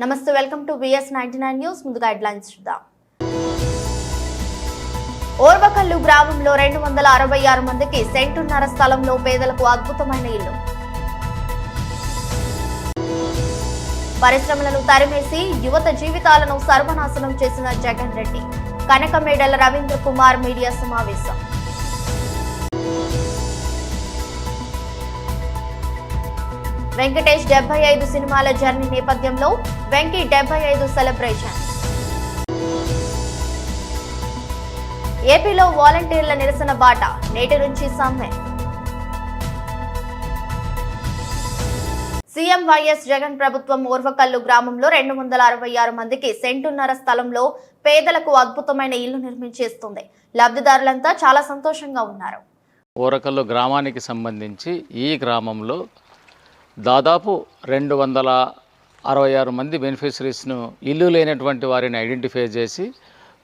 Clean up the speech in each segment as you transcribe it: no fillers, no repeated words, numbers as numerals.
నమస్తే, welcome to BS99 news. ముందుగా headlines చూద్దాం. ఓర్వకల్లు గ్రామంలో 266 మందికి సెంటున్నర స్థలంలో పేదలకు అద్భుతమైన ఇల్లు. పరిశ్రమలను తరిమేసి యువత జీవితాలను సర్వనాశనం చేసిన జగన్ రెడ్డి. కనకమేడల రవీంద్ర కుమార్ మీడియా సమావేశం. వెంకటేష్ 75 సినిమాల జర్నీ నేపథ్యంలో వెంకీ 75 సెలబ్రేషన్. ఏపీలో వాలంటీర్ల నిరసన బాట, నేటి నుంచి సమ్మె. సీఎం వైఎస్ జగన్ ప్రభుత్వం ఓర్వకల్లు గ్రామంలో 266 మందికి సెంటున్నర స్థలంలో పేదలకు అద్భుతమైన ఇల్లు నిర్మించేస్తుంది. లబ్ధిదారులంతా చాలా సంతోషంగా ఉన్నారు. ఓర్వకల్లు గ్రామానికి సంబంధించి ఈ గ్రామంలో దాదాపు 266 మంది బెనిఫిషరీస్ను ఇల్లు లేనటువంటి వారిని ఐడెంటిఫై చేసి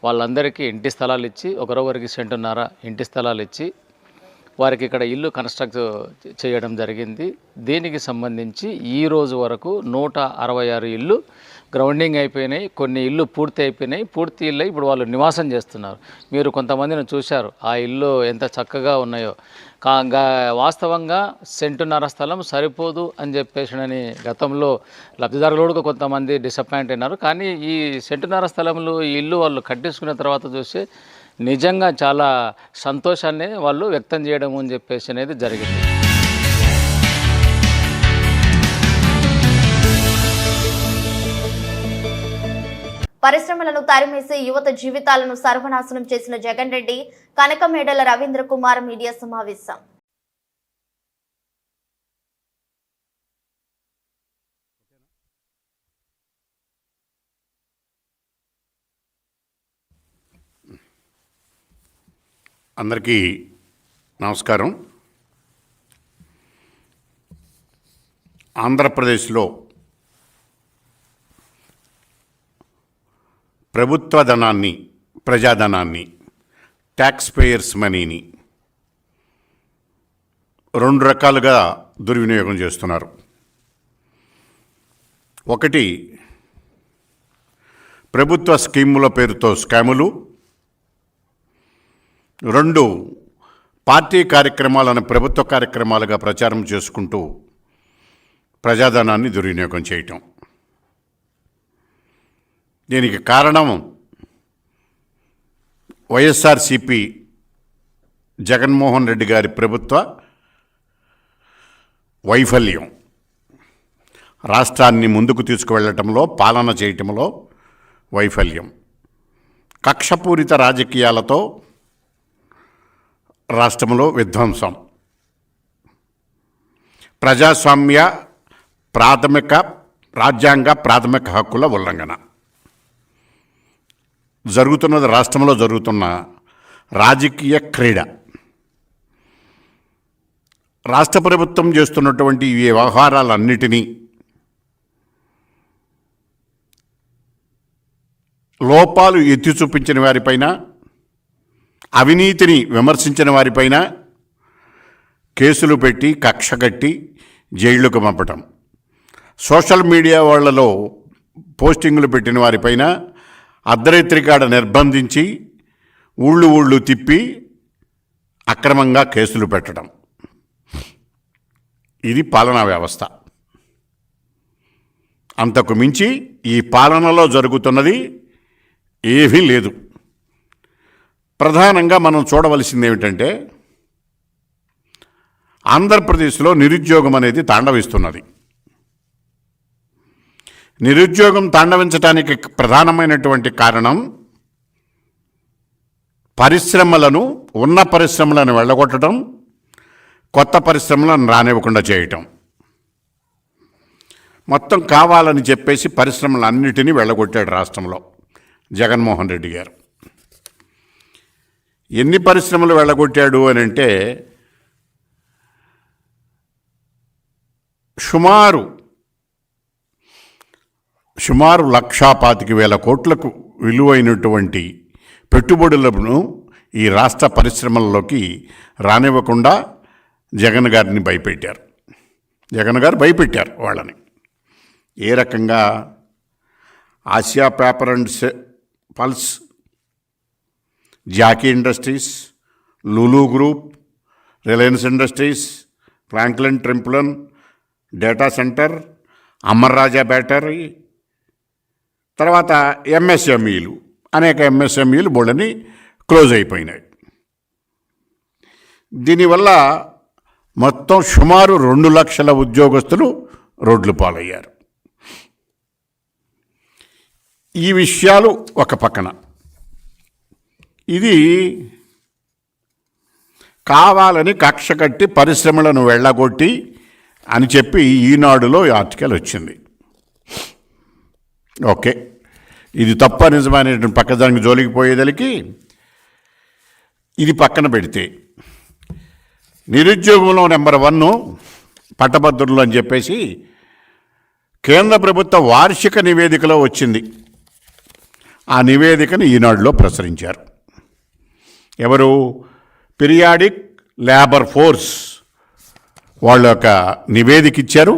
వాళ్ళందరికీ ఇంటి స్థలాలు ఇచ్చి, ఒకరొకరికి సెంటున్నర ఇంటి స్థలాలు ఇచ్చి వారికి ఇక్కడ ఇల్లు కన్స్ట్రక్ట్ చేయడం జరిగింది. దీనికి సంబంధించి ఈ రోజు వరకు 166 ఇల్లు గ్రౌండింగ్ అయిపోయినాయి. కొన్ని ఇల్లు పూర్తి అయిపోయినాయి. పూర్తి ఇల్లు ఇప్పుడు వాళ్ళు నివాసం చేస్తున్నారు. మీరు కొంతమందిని చూశారు, ఆ ఇల్లు ఎంత చక్కగా ఉన్నాయో. వాస్తవంగా సెంటున్నర స్థలం సరిపోదు అని చెప్పేసి గతంలో లబ్ధిదారులు కూడా కొంతమంది డిసప్పాయింట్ అయినారు. కానీ ఈ సెంటున్నర స్థలంలో ఈ ఇల్లు వాళ్ళు కట్టించుకున్న తర్వాత చూసి నిజంగా చాలా సంతోషాన్ని వాళ్ళు వ్యక్తం చేయడం అని చెప్పేసి అనేది జరిగింది. పరిశ్రమలను తరిమేసి యువత జీవితాలను సర్వనాశనం చేసిన జగన్ రెడ్డి. కనకమేడల రవీంద్ర కుమార్ మీడియా సమావేశం. అందరికీ నమస్కారం. ఆంధ్రప్రదేశ్లో ప్రభుత్వ ధనాన్ని, ప్రజాధనాన్ని, ట్యాక్స్ పేయర్స్ మనీని 2 రకాలుగా దుర్వినియోగం చేస్తున్నారు. ఒకటి, ప్రభుత్వ స్కీముల పేరుతో స్కాములు. 2, పార్టీ కార్యక్రమాలను ప్రభుత్వ కార్యక్రమాలుగా ప్రచారం చేసుకుంటూ ప్రజాధనాన్ని దుర్వినియోగం చేయటం. దీనికి కారణం వైఎస్ఆర్సీపీ జగన్మోహన్ రెడ్డి గారి ప్రభుత్వ వైఫల్యం. రాష్ట్రాన్ని ముందుకు తీసుకువెళ్ళటంలో, పాలన చేయటంలో వైఫల్యం. కక్షపూరిత రాజకీయాలతో రాష్ట్రంలో విధ్వంసం. ప్రజాస్వామ్య రాజ్యాంగ ప్రాథమిక హక్కుల ఉల్లంఘన జరుగుతున్నది. రాష్ట్రంలో జరుగుతున్న రాజకీయ క్రీడ. రాష్ట్ర ప్రభుత్వం చేస్తున్నటువంటి ఈ వ్యవహారాలన్నిటినీ లోపాలు ఎత్తి చూపించిన వారిపైన, అవినీతిని విమర్శించిన వారిపైన కేసులు పెట్టి కక్ష కట్టి జైళ్లకు పంపటం, సోషల్ మీడియా వాళ్లలో పోస్టింగులు పెట్టిన వారిపైన అర్ధరాత్రికాడ నిర్బంధించి ఊళ్ళు తిప్పి అక్రమంగా కేసులు పెట్టడం. ఇది పాలనా వ్యవస్థ. అంతకు మించి ఈ పాలనలో జరుగుతున్నది ఏమీ లేదు. ప్రధానంగా మనం చూడవలసింది ఏమిటంటే, ఆంధ్రప్రదేశ్లో నిరుద్యోగం అనేది తాండవిస్తున్నది. నిరుద్యోగం తాండవించడానికి ప్రధానమైనటువంటి కారణం ఉన్న పరిశ్రమలను వెళ్ళగొట్టడం, కొత్త పరిశ్రమలను రానివ్వకుండా చేయటం. మొత్తం కావాలని చెప్పేసి పరిశ్రమలన్నిటినీ వెళ్ళగొట్టాడు రాష్ట్రంలో జగన్మోహన్ రెడ్డి గారు. ఎన్ని పరిశ్రమలు వెళ్ళగొట్టాడు అని అంటే, సుమారు 1,25,000 కోట్లకు విలువైనటువంటి పెట్టుబడులను ఈ రాష్ట్ర పరిశ్రమల్లోకి రానివ్వకుండా జగన్ గారిని భయపెట్టారు. జగన్ గారు భయపెట్టారు వాళ్ళని. ఏ రకంగా Asia paper and pulps, Jockey industries, Lulu group, Reliance industries, Franklin Templeton data centre, Amar Raja battery, తర్వాత ఎంఎస్ఎంఈలు, అనేక ఎంఎస్ఎంఈలు బోళ్ళని క్లోజ్ అయిపోయినాయి. దీనివల్ల మొత్తం సుమారు 2 లక్షల ఉద్యోగస్తులు రోడ్లు పాలయ్యారు. ఈ విషయాలు ఒక పక్కన, ఇది కావాలని కక్ష కట్టి పరిశ్రమలను వెళ్ళగొట్టి అని చెప్పి ఈనాడులో ఈ ఆర్టికల్ వచ్చింది. ఓకే, ఇది తప్ప నిజమైనటువంటి పక్కదానికి జోలికి పోయేదలికి ఇది పక్కన పెడితే, నిరుద్యోగంలో నెంబర్ 1 పట్టభద్రులు అని చెప్పేసి కేంద్ర ప్రభుత్వ వార్షిక నివేదికలో వచ్చింది. ఆ నివేదికను ఈనాడులో ప్రచురించారు. ఎవరు? పీరియాడిక్ లేబర్ ఫోర్స్ వాళ్ళ యొక్క నివేదిక ఇచ్చారు.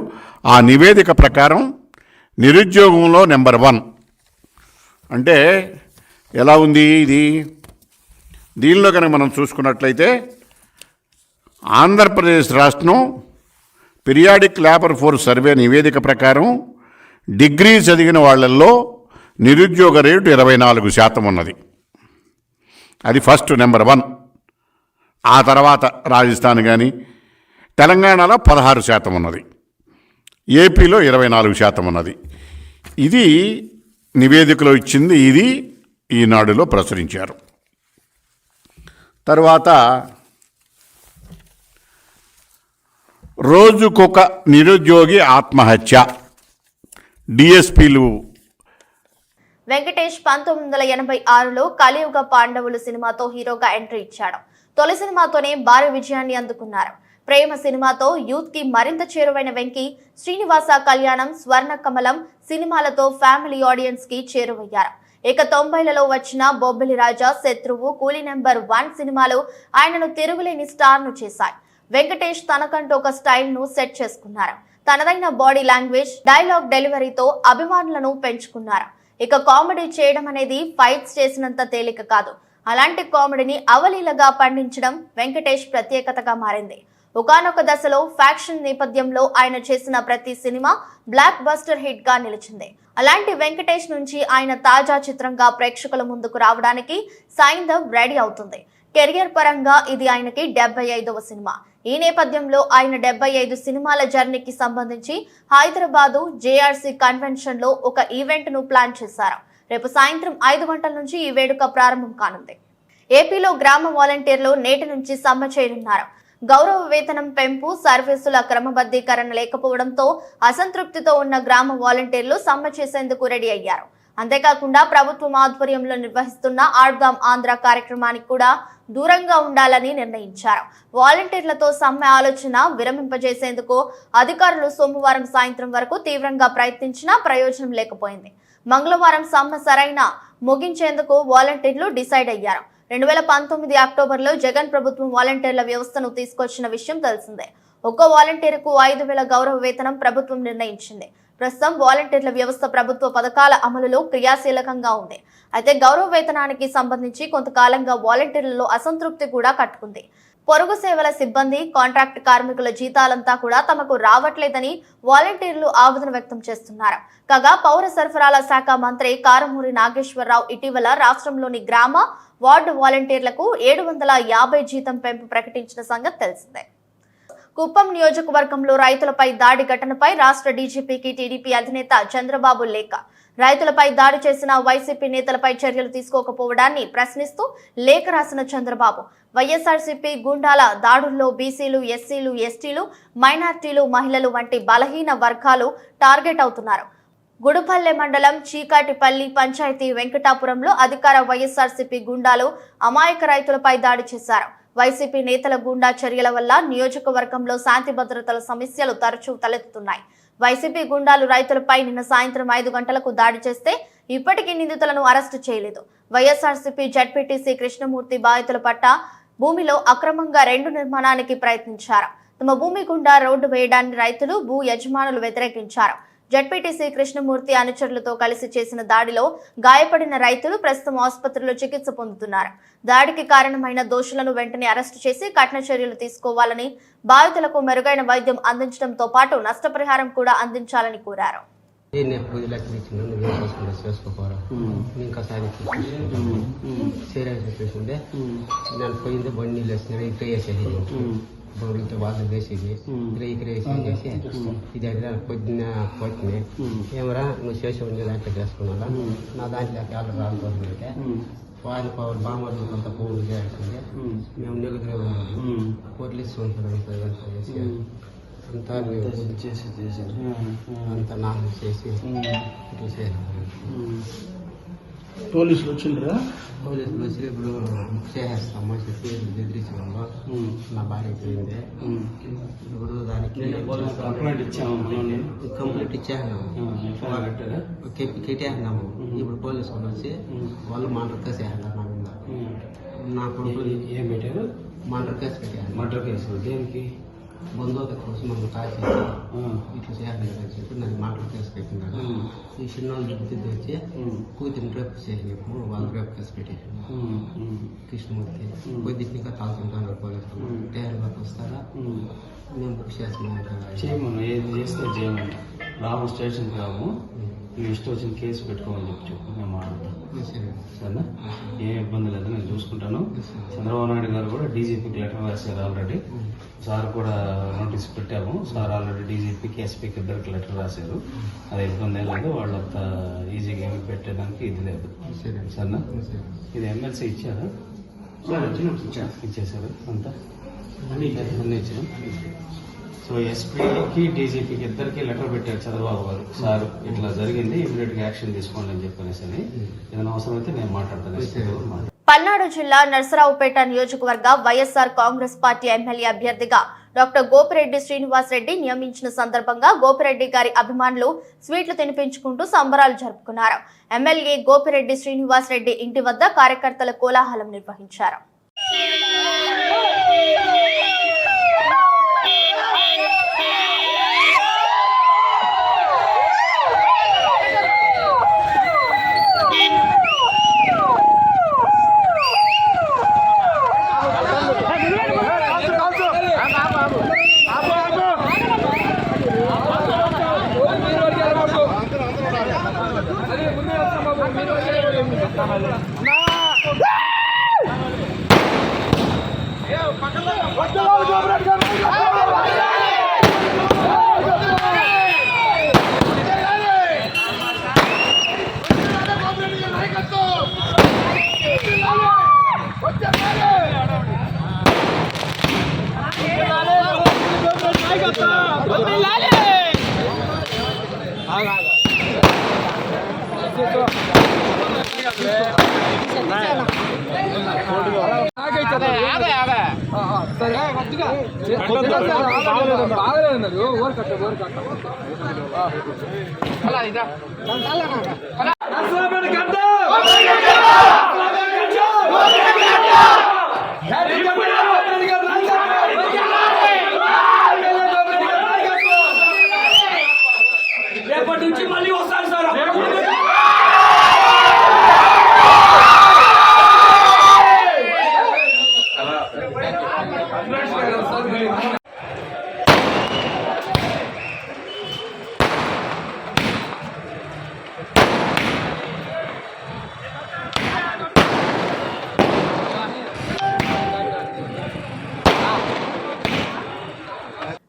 ఆ నివేదిక ప్రకారం నిరుద్యోగంలో నెంబర్ 1 అంటే ఎలా ఉంది ఇది? దీనిలో కనుక మనం చూసుకున్నట్లయితే ఆంధ్రప్రదేశ్ రాష్ట్రం పీరియాడిక్ లేబర్ ఫోర్స్ సర్వే నివేదిక ప్రకారం డిగ్రీ చదివిన వాళ్ళల్లో నిరుద్యోగ రేటు 24% ఉన్నది. అది ఫస్ట్ నెంబర్ 1. ఆ తర్వాత రాజస్థాన్ కానీ తెలంగాణలో 16% ఉన్నది, ఏపీలో 24% ఉన్నది. ఇది నివేదికలో ఇచ్చింది, ఇది ఈనాడులో ప్రచురించారు. తర్వాత రోజుకొక నిరుద్యోగి ఆత్మహత్య. డిఎస్పీలు వెంకటేష్ 1986లో కలియుగ పాండవులు సినిమాతో హీరోగా ఎంట్రీ ఇచ్చాడు. తొలి సినిమాతోనే భారీ విజయాన్ని అందుకున్నారు. ప్రేమ సినిమాతో యూత్ కి మరింత చేరువైన వెంకీ శ్రీనివాస కళ్యాణం, స్వర్ణ కమలం సినిమాలతో ఫ్యామిలీ ఆడియన్స్ కి చేరువయ్యారు. ఇక 90లలో వచ్చిన బొబ్బిలి రాజా, శత్రువు, కూలీ నెంబర్ 1 సినిమాలు ఆయనను తిరుగులేని స్టార్ ను చేశాయి. వెంకటేష్ తనకంటూ ఒక స్టైల్ ను సెట్ చేసుకున్నారు. తనదైన బాడీ లాంగ్వేజ్, డైలాగ్ డెలివరీతో అభిమానులను పెంచుకున్నారు. ఇక కామెడీ చేయడం అనేది ఫైట్స్ చేసినంత తేలిక కాదు. అలాంటి కామెడీని అవలీలగా పండించడం వెంకటేష్ ప్రత్యేకతగా మారింది. ఒకానొక దశలో ఫ్యాక్షన్ నేపథ్యంలో ఆయన చేసిన ప్రతి సినిమా బ్లాక్ బస్టర్ హిట్ గా నిలిచింది. అలాంటి వెంకటేష్ నుంచి ఆయన తాజా చిత్రంగా ప్రేక్షకుల ముందుకు రావడానికి సైంధవ్ రెడీ అవుతుంది. కెరియర్ పరంగా ఇది ఆయనకి 75వ సినిమా. ఈ నేపథ్యంలో ఆయన 75 సినిమాల జర్నీకి సంబంధించి హైదరాబాదు జేఆర్సీ కన్వెన్షన్ లో ఒక ఈవెంట్ ను ప్లాన్ చేశారు. రేపు సాయంత్రం 5 గంటల నుంచి ఈ వేడుక ప్రారంభం కానుంది. ఏపీలో గ్రామ వాలంటీర్లు నేటి నుంచి సమ్మె చేయనున్నారు. గౌరవ వేతనం పెంపు, సర్వీసుల క్రమబద్ధీకరణ లేకపోవడంతో అసంతృప్తితో ఉన్న గ్రామ వాలంటీర్లు సమ్మె చేసేందుకు రెడీ అయ్యారు. అంతేకాకుండా ప్రభుత్వం ఆధ్వర్యంలో నిర్వహిస్తున్న ఆడుదాం ఆంధ్ర కార్యక్రమానికి కూడా దూరంగా ఉండాలని నిర్ణయించారు. వాలంటీర్లతో సమ్మె ఆలోచన విరమింపజేసేందుకు అధికారులు సోమవారం సాయంత్రం వరకు తీవ్రంగా ప్రయత్నించినా ప్రయోజనం లేకపోయింది. మంగళవారం సమ్మె సరైన ముగించేందుకు వాలంటీర్లు డిసైడ్ అయ్యారు. 2019 అక్టోబర్లో జగన్ ప్రభుత్వం వాలంటీర్ల వ్యవస్థను తీసుకొచ్చిన విషయం తెలిసిందే. ఒక్కో వాలంటీర్కు 5,000 గౌరవ వేతనం ప్రభుత్వం నిర్ణయించింది. ప్రస్తుతం వాలంటీర్ల వ్యవస్థ ప్రభుత్వ పథకాల అమలులో క్రియాశీలకంగా ఉంది. అయితే గౌరవ వేతనానికి సంబంధించి కొంతకాలంగా వాలంటీర్లలో అసంతృప్తి కూడా కట్టుకుంది. పొరుగు సేవల సిబ్బంది, కాంట్రాక్ట్ కార్మికుల జీతాలంతా కూడా తమకు రావట్లేదని వాలంటీర్లు ఆవేదన వ్యక్తం చేస్తున్నారు. కాగా పౌర సరఫరాల శాఖ మంత్రి కారుమూరి నాగేశ్వరరావు ఇటీవల రాష్ట్రంలోని గ్రామ, వార్డు వాలంటీర్లకు 750 జీతం పెంపు ప్రకటించిన సంగతి తెలిసిందే. కుప్పం నియోజకవర్గంలో రైతులపై దాడి ఘటనపై రాష్ట్ర డీజీపీకి టీడీపీ అధినేత చంద్రబాబు లేఖ. రైతులపై దాడి చేసిన వైసీపీ నేతలపై చర్యలు తీసుకోకపోవడాన్ని ప్రశ్నిస్తూ లేఖ రాసిన చంద్రబాబు, వైఎస్ఆర్సీపీ గుండాల దాడుల్లో బీసీలు, ఎస్సీలు, ఎస్టీలు, మైనార్టీలు, మహిళలు వంటి బలహీన వర్గాలు టార్గెట్ అవుతున్నారు. గుడుపల్లె మండలం చీకాటిపల్లి పంచాయతీ వెంకటాపురంలో అధికార వైఎస్ఆర్సీపీ గుండాలు అమాయక రైతులపై దాడి చేశారు. వైసీపీ నేతల గుండా చర్యల వల్ల నియోజకవర్గంలో శాంతి భద్రతల సమస్యలు తరచూ తలెత్తుతున్నాయి. వైసీపీ గుండాలు రైతులపై నిన్న సాయంత్రం 5 గంటలకు దాడి చేస్తే ఇప్పటికీ నిందితులను అరెస్టు చేయలేదు. వైఎస్ఆర్సీపీ జడ్పీటీసీ కృష్ణమూర్తి బాధితుల పట్ట భూమిలో అక్రమంగా 2 నిర్మాణానికి ప్రయత్నించారు. తమ భూమి గుండా రోడ్డు వేయడాన్ని రైతులు, భూ యజమానులు వ్యతిరేకించారు. జడ్పీటీసీ కృష్ణమూర్తి అనుచరులతో కలిసి చేసిన దాడిలో గాయపడిన రైతులు ప్రస్తుతం ఆసుపత్రిలో చికిత్స పొందుతున్నారు. దాడికి కారణమైన దోషులను వెంటనే అరెస్టు చేసి కఠిన చర్యలు తీసుకోవాలని, బాధితులకు మెరుగైన వైద్యం అందించడంతో పాటు నష్టపరిహారం కూడా అందించాలని కోరారు. బౌలింగ్తో వాళ్ళు వేసేది వేసి ఇది పొద్దున్న పోతుంది ఏమరా నువ్వు చేసి ఉండే దాంట్లో చేసుకున్నా నా దాంట్లో కాళ్ళు రాకపోతుందంటే వాళ్ళు పవర్ బామర్లు కొంత పువ్వులు చేయాల్సిందే మేము నిలుగురే ఉన్నాము పోలీసు చేసి అంతా అంతా నాలుగు చేసి పోలీసులు వచ్చిండ్రా? పోలీసులు వచ్చి ఇప్పుడు చేసేస్తాము చెప్పి బెదిరించాము. నా భార్య పోయింది. ఇప్పుడు దానికి కంప్లీట్ ఇచ్చేసినాము, కెట్టేసినాము. ఇప్పుడు పోలీసు వాళ్ళు వచ్చి వాళ్ళు మర్డర్ కేసు వేసినారు నా మీద. నా కొడుకు ఏం పెట్టారు? మర్డర్ కేసు పెట్టారు. మర్డర్ కేసు దేనికి? బంధువుల కోసం మనం కాల్చేసి ఇట్లా చేయాలని చెప్పి నాకు మర్డర్ కేసు పెట్టినారు. ఈ చిన్నోళ్ళు బుద్ధి వచ్చి కూతురిని రేపు చేసినప్పుడు వాళ్ళు రేపు కేసు పెట్టేసారు. కృష్ణమూర్తి కొద్దిగా తాగుతుంటారు పోలీసులు. టైంలోకి వస్తారా మేము బుక్ చేస్తున్నాం. చేయమను, ఏది చేస్తే చేయమని. రాము స్టేషన్కి రాము, నువ్వు ఇష్టం వచ్చిన కేసు పెట్టుకోమని చెప్పు. మేము మాట్లాడతాం సరేనా? ఏ ఇబ్బంది లేదు, నేను చూసుకుంటాను. చంద్రబాబు నాయుడు గారు కూడా డీజీపీకి లెటర్ రాశారు ఆల్రెడీ. సార్ కూడా నోటీస్ పెట్టాము. సార్ ఆల్రెడీ డీజీపీకి ఎస్పీకి ఇద్దరికి లెటర్ రాశారు. అది ఇబ్బంది ఏం లేదు, వాళ్ళంతా ఈజీగా ఏమి పెట్టేదానికి ఇది లేదు సరేనా? ఇది ఎమ్మెల్సీ ఇచ్చారు, ఇచ్చేసారు అంతా అన్నీ ఇచ్చారు. సో ఎస్పీకి డీజీపీకి ఇద్దరికి లెటర్ పెట్టారు చంద్రబాబు గారు. సార్ ఇట్లా జరిగింది, ఇమీడియట్గా యాక్షన్ తీసుకోండి అని చెప్పనేసి. ఏదైనా అవసరం అయితే నేను మాట్లాడతాను. పల్నాడు జిల్లా నర్సరావుపేట నియోజకవర్గ వైఎస్ఆర్ కాంగ్రెస్ పార్టీ ఎమ్మెల్యే అభ్యర్థిగా డాక్టర్ గోపిరెడ్డి శ్రీనివాస్ రెడ్డి నియమించిన సందర్భంగా గోపిరెడ్డి గారి అభిమానులు స్వీట్లు తినిపించుకుంటూ సంబరాలు జరుపుకున్నారు. ఎమ్మెల్యే గోపిరెడ్డి శ్రీనివాస్ రెడ్డి ఇంటి వద్ద కార్యకర్తల కోలాహలం నిర్వహించారు. రేపటి నుంచి మళ్ళీ వస్తాను సార్.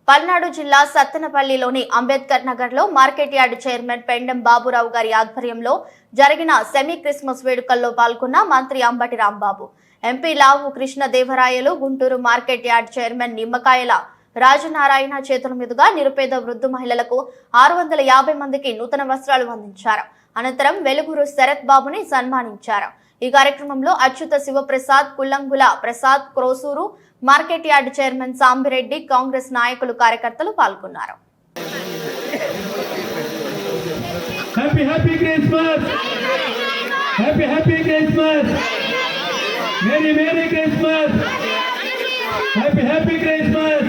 పల్నాడు జిల్లా సత్తెనపల్లిలోని అంబేద్కర్ నగర్ లో market yard chairman Pendem Baburao గారి ఆధ్వర్యంలో జరిగిన సెమీ క్రిస్మస్ వేడుకల్లో పాల్గొన్న మంత్రి అంబటి రాంబాబు, ఎంపీ లావు కృష్ణదేవరాయలు, గుంటూరు మార్కెట్ యార్డ్ చైర్మన్ నిమ్మకాయల రాజనారాయణ చేతుల మీదుగా నిరుపేద వృద్ధ మహిళలకు 650 మందికి నూతన వస్త్రాలు అందించారు. అనంతరం వెలుగురు శరత్ బాబుని సన్మానించారు. ఈ కార్యక్రమంలో Achyuta Shivaprasad, Kullangula Prasad, Krosuru market yard chairman Sambireddy, Congress నాయకులు, కార్యకర్తలు పాల్గొన్నారు. Happy Christmas! Happy Christmas! Merry Christmas! Happy Christmas!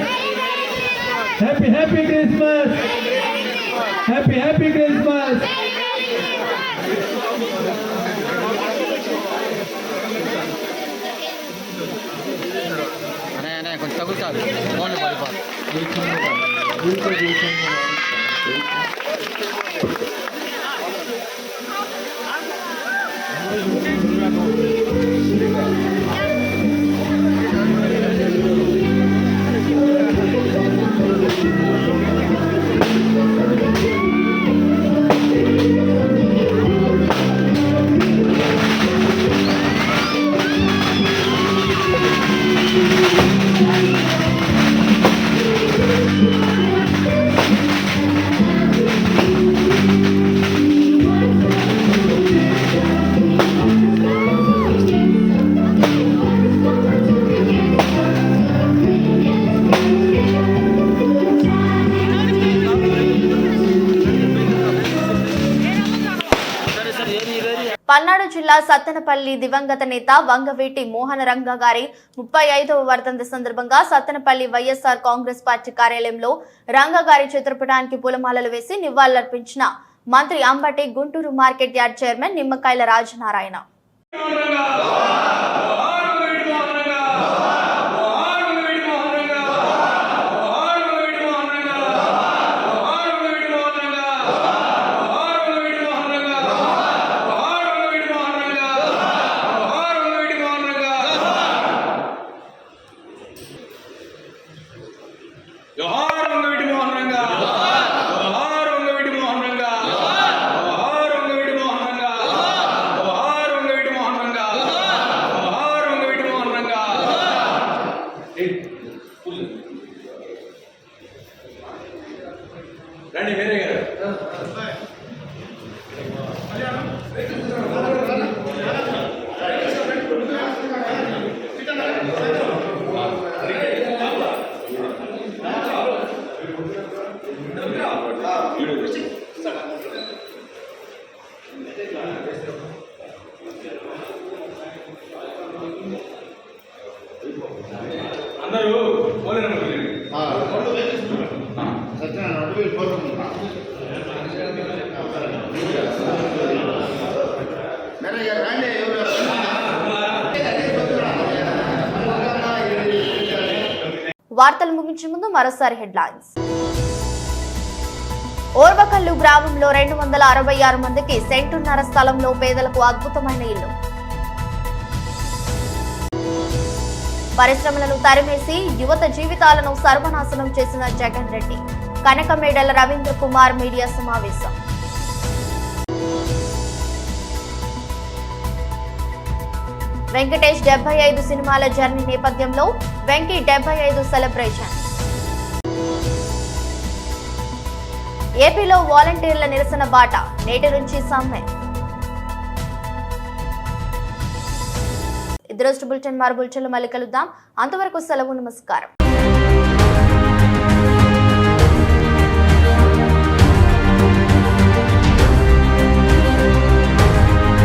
Happy Christmas! Happy ఆయన కొంచెం తగులుతాడు ఫోన్లు పడిపోతాడు. పల్నాడు జిల్లా సత్తెనపల్లి దివంగత నేత వంగవీటి మోహన రంగ గారి 35వ వర్ధంతి సందర్భంగా సత్తెనపల్లి వైఎస్ఆర్ కాంగ్రెస్ పార్టీ కార్యాలయంలో రంగ గారి చిత్రపటానికి పూలమాలలు వేసి నివాళులర్పించిన మంత్రి Ambati, Guntur market yard chairman నిమ్మకాయల రాజనారాయణ. వార్తలు ముగించే ముందు మరోసారి హెడ్లైన్స్. ఓర్వకల్లు గ్రామంలో 266 మందికి సెంటున్నర స్థలంలో పేదలకు అద్భుతమైన ఇల్లు. పరిశ్రమలను తరిమేసి యువత జీవితాలను సర్వనాశనం చేసిన జగన్ రెడ్డి. కనకమేడల రవీంద్ర కుమార్ మీడియా సమావేశం. వెంకటేష్ 75 సినిమాల జర్నీ నేపథ్యంలో వెంకీ 75 సెలబ్రేషన్. ఏపీలో వాలంటీర్ల నిరసన బాట, నేటి నుంచి సమ్మె. ఇద్దరు బులెటిన్ మరో బులెటిన్లో మళ్ళీ కలుద్దాం. అంతవరకు సెలవు, నమస్కారం.